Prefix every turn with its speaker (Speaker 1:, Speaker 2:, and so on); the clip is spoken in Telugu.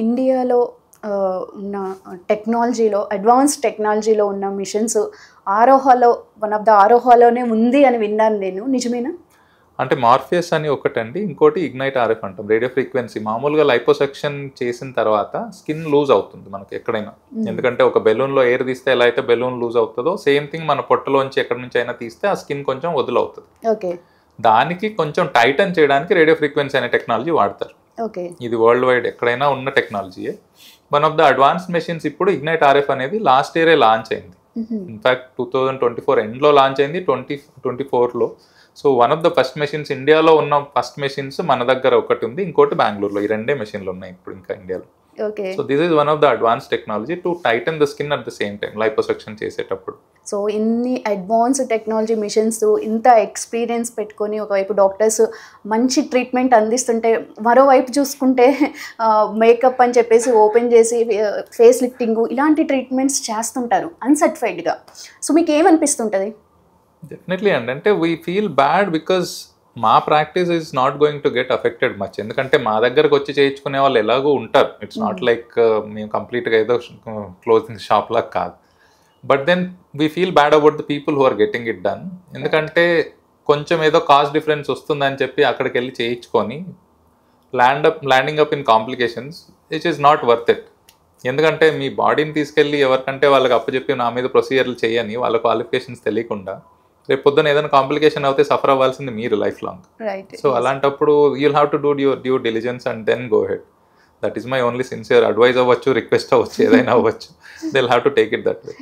Speaker 1: ఇండియాలో ఉన్న టెక్నాలజీలో అడ్వాన్స్ టెక్నాలజీలో ఉన్న మిషన్స్ ఆరోహాలో వన్ ఆఫ్ ద ఆరోహాలోనే ఉంది అని విన్నాను నేను. నిజమేనా?
Speaker 2: అంటే మార్ఫియస్ అని ఒకటండి, ఇంకోటి ఇగ్నైట్ ఆర్ఎఫ్ అంటాం. రేడియో ఫ్రీక్వెన్సీ మామూలుగా లైపోసెక్షన్ చేసిన తర్వాత స్కిన్ లూజ్ అవుతుంది మనకి ఎక్కడైనా. ఎందుకంటే ఒక బెలూన్లో ఎయిర్ తీస్తే ఎలా అయితే బెలూన్ లూజ్ అవుతుందో సేమ్ థింగ్ మన పొట్టలోంచి ఎక్కడి నుంచి అయినా తీస్తే ఆ స్కిన్ కొంచెం వదులవుతుంది.
Speaker 1: ఓకే.
Speaker 2: దానికి కొంచెం టైటన్ చేయడానికి రేడియో ఫ్రీక్వెన్సీ అనే టెక్నాలజీ వాడతారు.
Speaker 1: ఓకే.
Speaker 2: ఇది వరల్డ్ వైడ్ ఎక్కడైనా ఉన్న టెక్నాలజీయే. One of the advanced machines ఇప్పుడు ఇగ్నైట్ ఆర్ఎఫ్ అనేది లాస్ట్ ఇయరే లాంచ్ అయింది. ఇన్ఫాక్ట్ 2024 ఎండ్లో లాంచ్ అయింది, 2024లో. So one of the first machines, ఇండియాలో ఉన్న ఫస్ట్ మెషిన్స్ మన దగ్గర ఒకటి ఉంది, ఇంకోటి బెంగళూరులో. ఈ రెండే మెషిన్లు ఉన్నాయి ఇప్పుడు ఇంకా ఇండియాలో.
Speaker 1: Okay.
Speaker 2: So this is one of the advance technology to Titan the skin at the same time liposuction చేసేటప్పుడు.
Speaker 1: సో ఇన్ని అడ్వాన్స్ టెక్నాలజీ మిషన్స్, ఇంత ఎక్స్పీరియన్స్ పెట్టుకొని ఒకవైపు డాక్టర్స్ మంచి ట్రీట్మెంట్ అందిస్తుంటే, మరోవైపు చూసుకుంటే మేకప్ అని చెప్పేసి ఓపెన్ చేసి ఫేస్ లిఫ్టింగ్ ఇలాంటి ట్రీట్మెంట్స్ చేస్తుంటారు అన్సర్టిఫైడ్గా. సో మీకు ఏమనిపిస్తుంటుంది?
Speaker 2: డెఫినెట్లీ అండి. అంటే వీ ఫీల్ బ్యాడ్ బికాస్ మా practice is not going to get affected much. ఎందుకంటే మా దగ్గరకు వచ్చి చేయించుకునే వాళ్ళు ఎలాగో ఉంటారు. ఇట్స్ నాట్ లైక్ మేము కంప్లీట్గా ఏదో క్లోజింగ్ షాప్ లాగా కాదు. But then we feel bad about the people who are getting it done. ఎందుకంటే కొంచెం ఏదో కాస్ట్ డిఫరెన్స్ వస్తుందని చెప్పి అక్కడికి వెళ్ళి చేయించుకొని landing up in complications which is not worth it. ఎందుకంటే మీ బాడీని తీసుకెళ్ళి ఎవరికంటే వాళ్ళకి అప్పచెప్పి నా మీద ప్రొసీజర్లు చేయని, వాళ్ళ క్వాలిఫికేషన్స్ తెలియకుండా రేపు పొద్దున ఏదైనా కాంప్లికేషన్ అవుతే సఫర్ అవ్వాల్సింది మీరు లైఫ్ లాంగ్. సో అలాంటప్పుడు you'll have to do your due diligence and then go ahead. That is my only sincere advice అవ్వచ్చు, రిక్వెస్ట్ అవ్వచ్చు, ఏదైనా అవ్వచ్చు. They will have to take it that way.